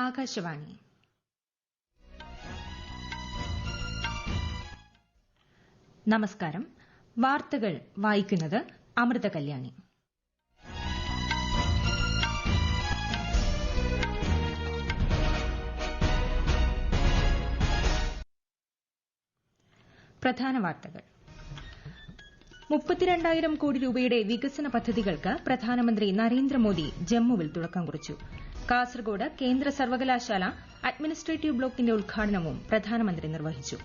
ആകാശവാണി. നമസ്കാരം. വാർത്തകൾ വായിക്കുന്നത് അമൃത കല്യാണി. പ്രധാന വാർത്തകൾ. 32,000 കോടി രൂപയുടെ വികസന പദ്ധതികൾക്ക് പ്രധാനമന്ത്രി നരേന്ദ്രമോദി ജമ്മുവിൽ തുടക്കം കുറിച്ചു. കാസർഗോഡ് കേന്ദ്ര സർവകലാശാല അഡ്മിനിസ്ട്രേറ്റീവ് ബ്ലോക്കിന്റെ ഉദ്ഘാടനവും പ്രധാനമന്ത്രി നിർവഹിച്ചു.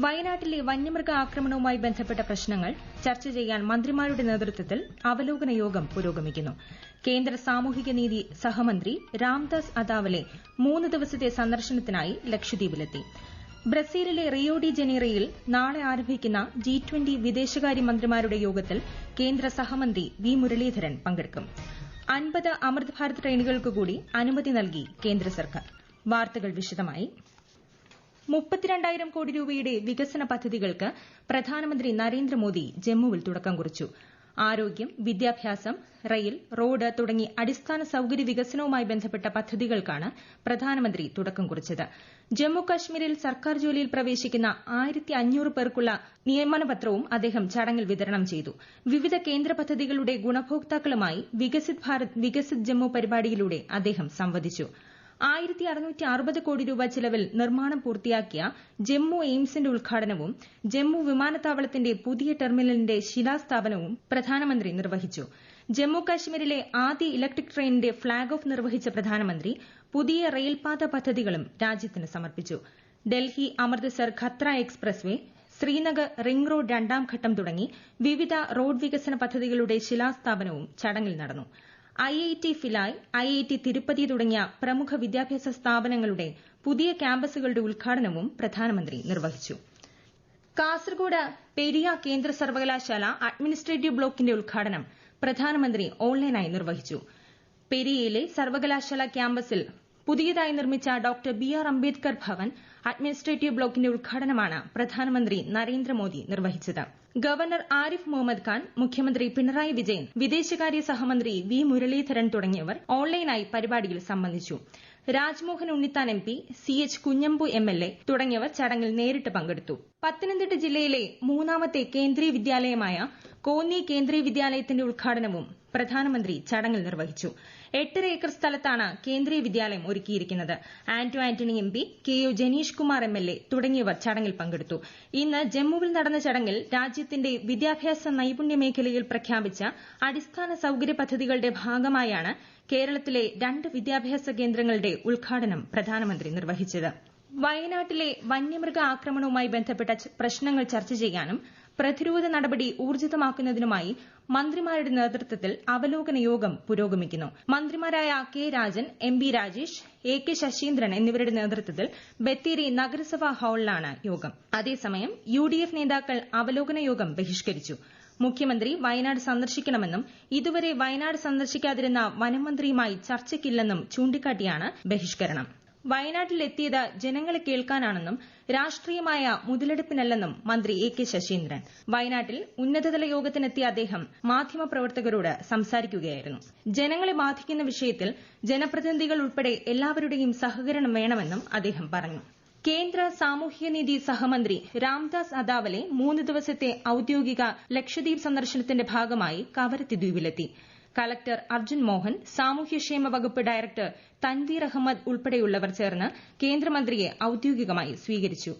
വയനാട്ടിലെ വന്യമൃഗ ആക്രമണവുമായി ബന്ധപ്പെട്ട പ്രശ്നങ്ങൾ ചർച്ച ചെയ്യാൻ മന്ത്രിമാരുടെ നേതൃത്വത്തിൽ അവലോകന യോഗം പുരോഗമിക്കുന്നു. കേന്ദ്ര സാമൂഹികനീതി സഹമന്ത്രി രാംദാസ് അതാവലെ 3 ദിവസത്തെ സന്ദർശനത്തിനായി ലക്ഷദ്വീപിലെത്തി. ബ്രസീലിലെ റിയോ ഡി ജനീറോയിൽ നാളെ ആരംഭിക്കുന്ന G20 വിദേശകാര്യ മന്ത്രിമാരുടെ യോഗത്തിൽ കേന്ദ്ര സഹമന്ത്രി വി മുരളീധരൻ പങ്കെടുക്കും. 50 അമൃത് ഭാരത് ട്രെയിനുകൾക്ക് കൂടി അനുമതി നൽകി കേന്ദ്ര സർക്കാർ. വാർത്തകൾ വിശദമായി. 32,000 കോടി രൂപയുടെ വികസന പദ്ധതികൾക്ക് പ്രധാനമന്ത്രി നരേന്ദ്രമോദി ജമ്മുവിൽ തുടക്കം കുറിച്ചു. ആരോഗ്യം, വിദ്യാഭ്യാസം, റെയിൽ, റോഡ് തുടങ്ങി അടിസ്ഥാന സൌകര്യ വികസനവുമായി ബന്ധപ്പെട്ട പദ്ധതികൾക്കാണ് പ്രധാനമന്ത്രി തുടക്കം കുറിച്ചത്. ജമ്മു കശ്മീരിൽ സർക്കാർ ജോലിയിൽ പ്രവേശിക്കുന്ന 1,500 പേർക്കുള്ള നിയമനപത്രവും അദ്ദേഹം ചടങ്ങിൽ വിതരണം ചെയ്തു. വിവിധ കേന്ദ്ര പദ്ധതികളുടെ ഗുണഭോക്താക്കളുമായി വികസിത് ഭാരത് വികസിത് ജമ്മു പരിപാടിയിലൂടെ അദ്ദേഹം സംവദിച്ചു. 1,660 കോടി രൂപ ചിലവിൽ നിർമ്മാണം പൂർത്തിയാക്കിയ ജമ്മു എയിംസിന്റെ ഉദ്ഘാടനവും ജമ്മു വിമാനത്താവളത്തിന്റെ പുതിയ ടെർമിനലിന്റെ ശിലാസ്ഥാപനവും പ്രധാനമന്ത്രി നിർവഹിച്ചു. ജമ്മു കശ്മീരിലെ ആദ്യ ഇലക്ട്രിക് ട്രെയിനിന്റെ ഫ്ളാഗ് ഓഫ് നിർവഹിച്ച പ്രധാനമന്ത്രി പുതിയ റെയിൽപാത പദ്ധതികളും രാജ്യത്തിന് സമർപ്പിച്ചു. ഡൽഹി അമൃത്സർ ഖത്ര എക്സ്പ്രസ് വേ, ശ്രീനഗർ റിംഗ് റോഡ് 2ാം ഘട്ടം തുടങ്ങി വിവിധ റോഡ് വികസന പദ്ധതികളുടെ ശിലാസ്ഥാപനവും ചടങ്ങിൽ നടന്നു. IIT ഫിലായ്, IIT തിരുപ്പതി തുടങ്ങിയ പ്രമുഖ വിദ്യാഭ്യാസ സ്ഥാപനങ്ങളുടെ പുതിയ ക്യാമ്പസുകളുടെ ഉദ്ഘാടനവും പ്രധാനമന്ത്രി നിർവഹിച്ചു. കാസർഗോഡ് പെരിയ കേന്ദ്ര സർവകലാശാല അഡ്മിനിസ്ട്രേറ്റീവ് ബ്ലോക്കിന്റെ ഉദ്ഘാടനം പ്രധാനമന്ത്രി ഓൺലൈനായി നിർവഹിച്ചു. പെരിയയിലെ സർവകലാശാല ക്യാമ്പസിൽ പുതിയതായി നിർമ്മിച്ച doctor BR Ambedkar Bhavan administrative ബ്ലോക്കിന്റെ ഉദ്ഘാടനമാണ് പ്രധാനമന്ത്രി നരേന്ദ്രമോദി നിർവഹിച്ചത്. ഗവർണർ ആരിഫ് മുഹമ്മദ് ഖാൻ, മുഖ്യമന്ത്രി പിണറായി വിജയൻ, വിദേശകാര്യ സഹമന്ത്രി വി മുരളീധരൻ തുടങ്ങിയവർ ഓൺലൈനായി പരിപാടിയിൽ സംബന്ധിച്ചു. Rajmohan Unnithan MP, CH Kunhambu MLA തുടങ്ങിയവർ ചടങ്ങിൽ നേരിട്ട് പങ്കെടുത്തു. പത്തനംതിട്ട ജില്ലയിലെ 3ാമത്തെ കേന്ദ്രീയ വിദ്യാലയമായ കോന്നി കേന്ദ്രീയ വിദ്യാലയത്തിന്റെ ഉദ്ഘാടനവും പ്രധാനമന്ത്രി ചടങ്ങിൽ നിർവഹിച്ചു. 8.5 ഏക്കർ സ്ഥലത്താണ് കേന്ദ്രീയ വിദ്യാലയം ഒരുക്കിയിരിക്കുന്നത്. Anto Antony MP, KO Janeesh Kumar MLA തുടങ്ങിയവർ ചടങ്ങിൽ പങ്കെടുത്തു. ഇന്ന് ജമ്മുവിൽ നടന്ന ചടങ്ങിൽ രാജ്യത്തിന്റെ വിദ്യാഭ്യാസ നൈപുണ്യ മേഖലയിൽ പ്രഖ്യാപിച്ച അടിസ്ഥാന സൌകര്യ പദ്ധതികളുടെ ഭാഗമായാണ് കേരളത്തിലെ 2 വിദ്യാഭ്യാസ കേന്ദ്രങ്ങളുടെ ഉദ്ഘാടനം പ്രധാനമന്ത്രി നിർവഹിച്ചത്. വയനാട്ടിലെ വന്യമൃഗ ആക്രമണവുമായി ബന്ധപ്പെട്ട പ്രശ്നങ്ങൾ ചർച്ച ചെയ്യാനും പ്രതിരോധ നടപടി ഊർജിതമാക്കുന്നതിനുമായി മന്ത്രിമാരുടെ നേതൃത്വത്തിൽ അവലോകന യോഗം പുരോഗമിക്കുന്നു. മന്ത്രിമാരായ K Rajan, MB Rajesh, AK Saseendran എന്നിവരുടെ നേതൃത്വത്തിൽ ബത്തേരി നഗരസഭാ ഹാളിലാണ് യോഗം. അതേസമയം UDF നേതാക്കൾ അവലോകന യോഗം ബഹിഷ്കരിച്ചു. മുഖ്യമന്ത്രി വയനാട് സന്ദർശിക്കണമെന്നും ഇതുവരെ വയനാട് സന്ദർശിക്കാതിരുന്ന വനംമന്ത്രിയുമായി ചർച്ചയ്ക്കില്ലെന്നും ചൂണ്ടിക്കാട്ടിയാണ് ബഹിഷ്കരണം. വയനാട്ടിൽ എത്തിയത് ജനങ്ങളെ കേൾക്കാനാണെന്നും രാഷ്ട്രീയമായ മുതലെടുപ്പിനല്ലെന്നും മന്ത്രി AK ശശീന്ദ്രൻ. വയനാട്ടിൽ ഉന്നതതല യോഗത്തിനെത്തിയ അദ്ദേഹം മാധ്യമപ്രവർത്തകരോട് സംസാരിക്കുകയായിരുന്നു. ജനങ്ങളെ ബാധിക്കുന്ന വിഷയത്തിൽ ജനപ്രതിനിധികൾ ഉൾപ്പെടെ എല്ലാവരുടെയും സഹകരണം വേണമെന്നും അദ്ദേഹം പറഞ്ഞു. കേന്ദ്ര സാമൂഹികനീതി സഹമന്ത്രി രാംദാസ് അതാവലെ 3 ദിവസത്തെ ഔദ്യോഗിക ലക്ഷദ്വീപ് സന്ദർശനത്തിന്റെ ഭാഗമായി കവരത്തി ദ്വീപിലെത്തി. കളക്ടർ അർജുൻ മോഹൻ, സാമൂഹ്യക്ഷേമ വകുപ്പ് ഡയറക്ടർ തൻവീർ അഹമ്മദ് ഉൾപ്പെടെയുള്ളവർ ചേർന്ന് കേന്ദ്രമന്ത്രിയെ ഔദ്യോഗികമായി സ്വീകരിച്ചു.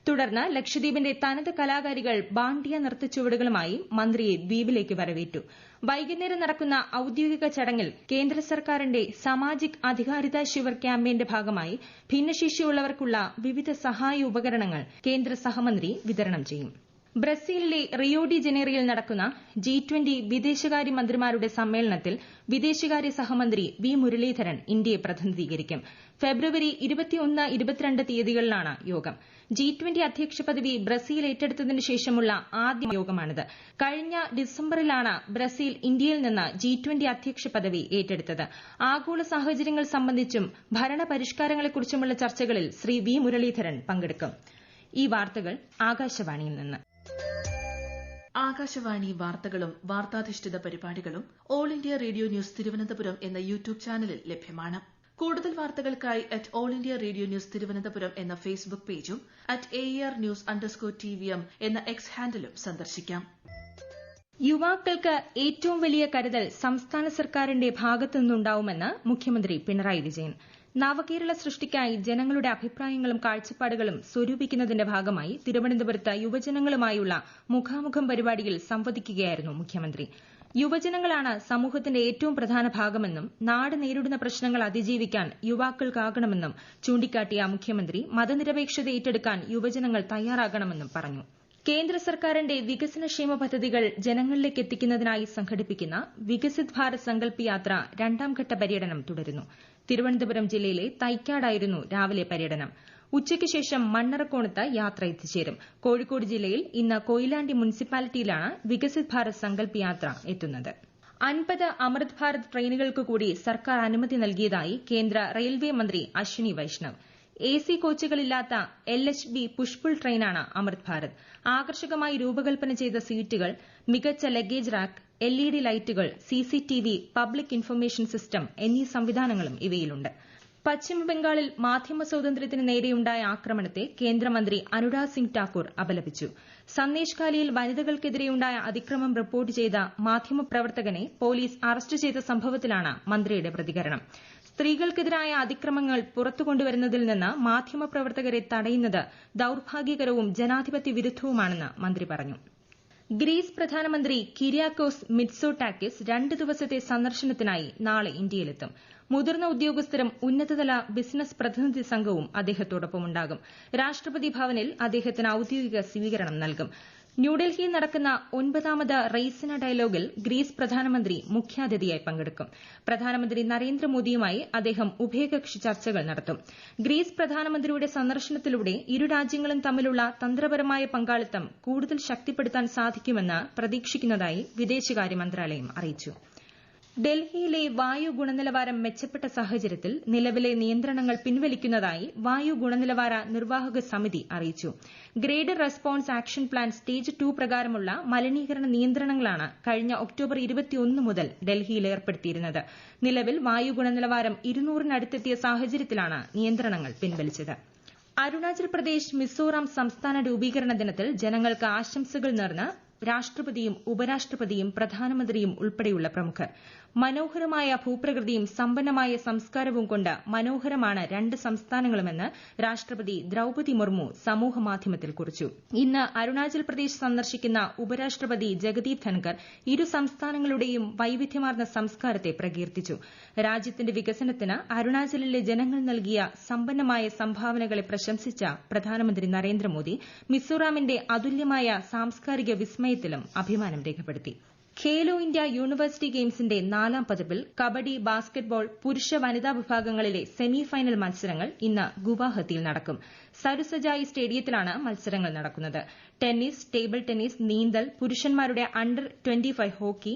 തുടർന്ന് ലക്ഷദ്വീപിന്റെ തനത് കലാകാരികൾ ബാണ്ടിയ നൃത്തച്ചുവടുകളുമായി മന്ത്രിയെ ദ്വീപിലേക്ക് വരവേറ്റു. വൈകുന്നേരം നടക്കുന്ന ഔദ്യോഗിക ചടങ്ങിൽ കേന്ദ്ര സർക്കാരിന്റെ സാമാജിക് അധികാരിത ശിവിർ ക്യാമ്പയിന്റെ ഭാഗമായി ഭിന്നശേഷിയുള്ളവർക്കുള്ള വിവിധ സഹായ ഉപകരണങ്ങൾ കേന്ദ്ര സഹമന്ത്രി വിതരണം ചെയ്യും. ബ്രസീലിലെ റിയോ ഡി ജനീറോയിൽ നടക്കുന്ന G20 വിദേശകാര്യ മന്ത്രിമാരുടെ സമ്മേളനത്തിൽ വിദേശകാര്യ സഹമന്ത്രി വി മുരളീധരൻ ഇന്ത്യയെ പ്രതിനിധീകരിക്കും. ഫെബ്രുവരി 21, 22 തീയതികളിലാണ് യോഗം. G20 അധ്യക്ഷ പദവി ബ്രസീൽ ഏറ്റെടുത്തതിനു ശേഷമുള്ള ആദ്യ യോഗമാണിത്. കഴിഞ്ഞ ഡിസംബറിലാണ് ബ്രസീൽ ഇന്ത്യയിൽ നിന്ന് G20 അധ്യക്ഷ പദവി ഏറ്റെടുത്തത്. ആഗോള സാഹചര്യങ്ങൾ സംബന്ധിച്ചും ഭരണപരിഷ്കാരങ്ങളെക്കുറിച്ചുമുള്ള ചർച്ചകളിൽ ശ്രീ വി മുരളീധരൻ പങ്കെടുക്കും. ഈ വാർത്തകൾ ആകാശവാണിയിൽ നിന്ന്. ആകാശവാണി വാർത്തകളും വാർത്താധിഷ്ഠിത പരിപാടികളും all India radio news Thiruvananthapuram എന്ന യൂട്യൂബ് ചാനലിൽ ലഭ്യമാണ്. കൂടുതൽ വാർത്തകൾക്കായി @All India Radio News Thiruvananthapuram എന്ന ഫേസ്ബുക്ക് പേജും @ARnews_TVM എന്ന എക്സ് ഹാൻഡിലും സന്ദർശിക്കാം. യുവാക്കൾക്ക് ഏറ്റവും വലിയ കരുതൽ സംസ്ഥാന സർക്കാരിന്റെ ഭാഗത്തു നിന്നുണ്ടാവുമെന്ന് മുഖ്യമന്ത്രി പിണറായി വിജയൻ. നവകേരള സൃഷ്ടിക്കായി ജനങ്ങളുടെ അഭിപ്രായങ്ങളും കാഴ്ചപ്പാടുകളും സ്വരൂപിക്കുന്നതിന്റെ ഭാഗമായി തിരുവനന്തപുരത്ത് യുവജനങ്ങളുമായുള്ള മുഖാമുഖം പരിപാടിയിൽ സംവദിക്കുകയായിരുന്നു മുഖ്യമന്ത്രി. യുവജനങ്ങളാണ് സമൂഹത്തിന്റെ ഏറ്റവും പ്രധാന ഭാഗമെന്നും നാട് നേരിടുന്ന പ്രശ്നങ്ങൾ അതിജീവിക്കാൻ യുവാക്കൾക്കാകണമെന്നും ചൂണ്ടിക്കാട്ടിയ മുഖ്യമന്ത്രി മതനിരപേക്ഷത ഏറ്റെടുക്കാൻ യുവജനങ്ങൾ തയ്യാറാകണമെന്നും പറഞ്ഞു. കേന്ദ്ര സർക്കാരിന്റെ വികസനക്ഷേമ പദ്ധതികൾ ജനങ്ങളിലേക്ക് എത്തിക്കുന്നതിനായി സംഘടിപ്പിക്കുന്ന വികസിത് ഭാരത് സങ്കൽപ് യാത്ര രണ്ടാംഘട്ട പര്യടനം തുടരുന്നു. തിരുവനന്തപുരം ജില്ലയിലെ തൈക്കാടായിരുന്നു രാവിലെ പര്യടനം. ഉച്ചയ്ക്ക് ശേഷം മണ്ണറക്കോണത്ത് യാത്ര എത്തിച്ചേരും. കോഴിക്കോട് ജില്ലയിൽ ഇന്ന് കൊയിലാണ്ടി മുനിസിപ്പാലിറ്റിയിലാണ് വികസിത് ഭാരത് സങ്കൽപ് യാത്ര എത്തുന്നത്. 50 അമൃത് ഭാരത് ട്രെയിനുകൾക്ക് കൂടി സർക്കാർ അനുമതി നൽകിയതായി കേന്ദ്ര റെയിൽവേ മന്ത്രി അശ്വിനി വൈഷ്ണവ്. AC കോച്ചുകളില്ലാത്ത LHB പുഷ്പുൾ ട്രെയിനാണ് അമൃത് ഭാരത്. ആകർഷകമായി രൂപകൽപ്പന ചെയ്ത സീറ്റുകൾ, മികച്ച ലഗേജ് റാക്ക്, LED ലൈറ്റുകൾ, CCTV, പബ്ലിക് ഇൻഫർമേഷൻ സിസ്റ്റം എന്നീ സംവിധാനങ്ങളും ഇവയിലുണ്ട്. പശ്ചിമബംഗാളിൽ മാധ്യമ സ്വാതന്ത്ര്യത്തിന് നേരെയുണ്ടായ ആക്രമണത്തെ കേന്ദ്രമന്ത്രി അനുരാഗ് സിംഗ് ഠാക്കൂർ അപലപിച്ചു. സന്ദേശഖാലിയിൽ വനിതകൾക്കെതിരെയുണ്ടായ അതിക്രമം റിപ്പോർട്ട് ചെയ്ത മാധ്യമപ്രവർത്തകനെ പോലീസ് അറസ്റ്റ് ചെയ്ത സംഭവത്തിലാണ് മന്ത്രിയുടെ പ്രതികരണം. സ്ത്രീകൾക്കെതിരായ അതിക്രമങ്ങൾ പുറത്തുകൊണ്ടുവരുന്നതിൽ നിന്ന് മാധ്യമപ്രവർത്തകരെ തടയുന്നത് ദൌർഭാഗ്യകരവും ജനാധിപത്യ വിരുദ്ധവുമാണെന്ന് മന്ത്രി പറഞ്ഞു. ഗ്രീസ് പ്രധാനമന്ത്രി കിരിയാക്കോസ് മിറ്റ്സോടാക്കിസ് 2 ദിവസത്തെ സന്ദർശനത്തിനായി നാളെ ഇന്ത്യയിലെത്തും. മുതിർന്ന ഉദ്യോഗസ്ഥരും ഉന്നതതല ബിസിനസ് പ്രതിനിധി സംഘവും അദ്ദേഹത്തോടൊപ്പമുണ്ടാകും. രാഷ്ട്രപതി ഭവനിൽ അദ്ദേഹത്തിന് ഔദ്യോഗിക സ്വീകരണം നൽകും. ന്യൂഡൽഹിയിൽ നടക്കുന്ന 9ാമത് റെയ്സിന ഡയലോഗിൽ ഗ്രീസ് പ്രധാനമന്ത്രി മുഖ്യാതിഥിയായി പങ്കെടുക്കും. പ്രധാനമന്ത്രി നരേന്ദ്രമോദിയുമായി അദ്ദേഹം ഉഭയകക്ഷി ചർച്ചകൾ നടത്തും. ഗ്രീസ് പ്രധാനമന്ത്രിയുടെ സന്ദർശനത്തിലൂടെ ഇരു രാജ്യങ്ങളും തമ്മിലുള്ള തന്ത്രപരമായ പങ്കാളിത്തം കൂടുതൽ ശക്തിപ്പെടുത്താൻ സാധിക്കുമെന്ന് പ്രതീക്ഷിക്കുന്നതായി വിദേശകാര്യ മന്ത്രാലയം അറിയിച്ചു. ഡൽഹിയിലെ വായു ഗുണനിലവാരം മെച്ചപ്പെട്ട സാഹചര്യത്തിൽ നിലവിലെ നിയന്ത്രണങ്ങൾ പിൻവലിക്കുന്നതായി വായു ഗുണനിലവാര നിർവാഹക സമിതി അറിയിച്ചു. Graded response action plan stage 2 പ്രകാരമുള്ള മലിനീകരണ നിയന്ത്രണങ്ങളാണ് കഴിഞ്ഞ ഒക്ടോബർ 21 മുതൽ ഡൽഹിയിൽ ഏർപ്പെടുത്തിയിരുന്നത്. നിലവിൽ വായു ഗുണനിലവാരം 200-നടുത്തെത്തിയ സാഹചര്യത്തിലാണ് നിയന്ത്രണങ്ങൾ പിൻവലിച്ചത്. അരുണാചൽ പ്രദേശ് മിസോറാം സംസ്ഥാന രൂപീകരണ ദിനത്തിൽ ജനങ്ങൾക്ക് ആശംസകൾ നേർന്ന് രാഷ്ട്രപതിയും ഉപരാഷ്ട്രപതിയും പ്രധാനമന്ത്രിയും ഉൾപ്പെടെയുള്ള പ്രമുഖർ. മനോഹരമായ ഭൂപ്രകൃതിയും സമ്പന്നമായ സംസ്കാരവും കൊണ്ട് മനോഹരമാണ് 2 സംസ്ഥാനങ്ങളുമെന്ന് രാഷ്ട്രപതി ദ്രൌപതി മുർമു സമൂഹമാധ്യമത്തിൽ കുറിച്ചു. ഇന്ന് അരുണാചൽ പ്രദേശ് സന്ദർശിക്കുന്ന ഉപരാഷ്ട്രപതി ജഗദീപ് ധൻകർ ഇരു സംസ്ഥാനങ്ങളുടെയും വൈവിധ്യമാർന്ന സംസ്കാരത്തെ പ്രകീർത്തിച്ചു. രാജ്യത്തിന്റെ വികസനത്തിന് അരുണാചലിലെ ജനങ്ങൾ നൽകിയ സമ്പന്നമായ സംഭാവനകളെ പ്രശംസിച്ച പ്രധാനമന്ത്രി നരേന്ദ്രമോദി മിസോറാമിന്റെ അതുല്യമായ സാംസ്കാരിക വിസ്മയത്തിലും അഭിമാനം രേഖപ്പെടുത്തി. ഖേലോ ഇന്ത്യ യൂണിവേഴ്സിറ്റി ഗെയിംസിന്റെ 4ാം പതിപ്പിൽ കബഡി, ബാസ്കറ്റ്ബോൾ, പുരുഷ വനിതാ വിഭാഗങ്ങളിലെ സെമി ഫൈനൽ മത്സരങ്ങൾ ഇന്ന് ഗുവാഹത്തിയിൽ നടക്കും. സരുസജായി സ്റ്റേഡിയത്തിലാണ് മത്സരങ്ങൾ നടക്കുന്നത്. ടെന്നീസ്, ടേബിൾ ടെന്നീസ്, നീന്തൽ, പുരുഷന്മാരുടെ അണ്ടർ 25 ഹോക്കി,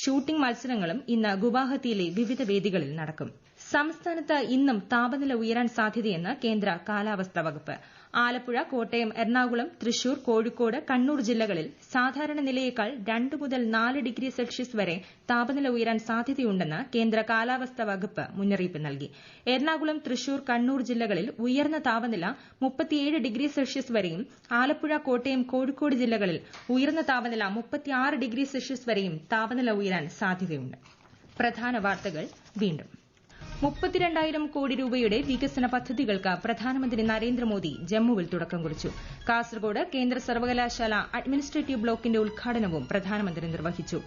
ഷൂട്ടിംഗ് മത്സരങ്ങളും ഇന്ന് ഗുവാഹത്തിയിലെ വിവിധ വേദികളിൽ നടക്കും. സംസ്ഥാനത്ത് ഇന്നും താപനില ഉയരാൻ സാധ്യതയെന്ന് കേന്ദ്ര കാലാവസ്ഥാ വകുപ്പ്. ആലപ്പുഴ, കോട്ടയം, എറണാകുളം, തൃശൂർ, കോഴിക്കോട്, കണ്ണൂർ ജില്ലകളിൽ സാധാരണ നിലയേക്കാൾ 2 മുതൽ 4 ഡിഗ്രി സെൽഷ്യസ് വരെ താപനില ഉയരാൻ സാധ്യതയുണ്ടെന്ന് കേന്ദ്ര കാലാവസ്ഥാ വകുപ്പ് മുന്നറിയിപ്പ് നൽകി. എറണാകുളം, തൃശൂർ, കണ്ണൂർ ജില്ലകളിൽ ഉയർന്ന താപനില 37 ഡിഗ്രി സെൽഷ്യസ് വരെയും ആലപ്പുഴ, കോട്ടയം, കോഴിക്കോട് ജില്ലകളിൽ ഉയർന്ന താപനില 36 ഡിഗ്രി സെൽഷ്യസ് വരെയും താപനില ഉയരാൻ സാധ്യതയുണ്ട്. പ്രധാന വാർത്തകൾ വീണ്ടും. 32,000 കോടി രൂപയുടെ വികസന പദ്ധതികൾക്ക് പ്രധാനമന്ത്രി നരേന്ദ്രമോദി ജമ്മുവിൽ തുടക്കം കുറിച്ചു. കാസർഗോഡ് കേന്ദ്ര സർവകലാശാല അഡ്മിനിസ്ട്രേറ്റീവ് ബ്ലോക്കിന്റെ ഉദ്ഘാടനവും പ്രധാനമന്ത്രി നിർവഹിച്ചു.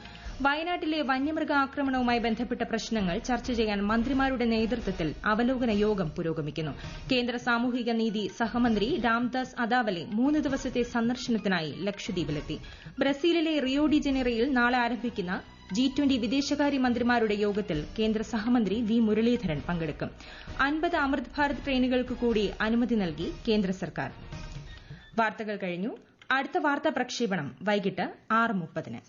വയനാട്ടിലെ വന്യമൃഗ ആക്രമണവുമായി ബന്ധപ്പെട്ട പ്രശ്നങ്ങൾ ചർച്ച ചെയ്യാൻ മന്ത്രിമാരുടെ നേതൃത്വത്തിൽ അവലോകന യോഗം പുരോഗമിക്കുന്നു. കേന്ദ്ര സാമൂഹിക നീതി സഹമന്ത്രി രാംദാസ് അതാവലെ 3 ദിവസത്തെ സന്ദർശനത്തിനായി ലക്ഷദ്വീപിലെത്തി. ബ്രസീലിലെ റിയോ ഡി ജനീറോയിൽ നാളെ ആരംഭിക്കുന്ന G20 വിദേശകാര്യ മന്ത്രിമാരുടെ യോഗത്തിൽ കേന്ദ്ര സഹമന്ത്രി വി മുരളീധരൻ പങ്കെടുക്കും. 50 അമൃത് ഭാരത് ട്രെയിനുകൾക്ക് കൂടി അനുമതി നൽകി കേന്ദ്ര സർക്കാർ. വാർത്തകൾ കഴിഞ്ഞു. അടുത്ത വാർത്താ പ്രക്ഷേപണം വൈകിട്ട് 6:30.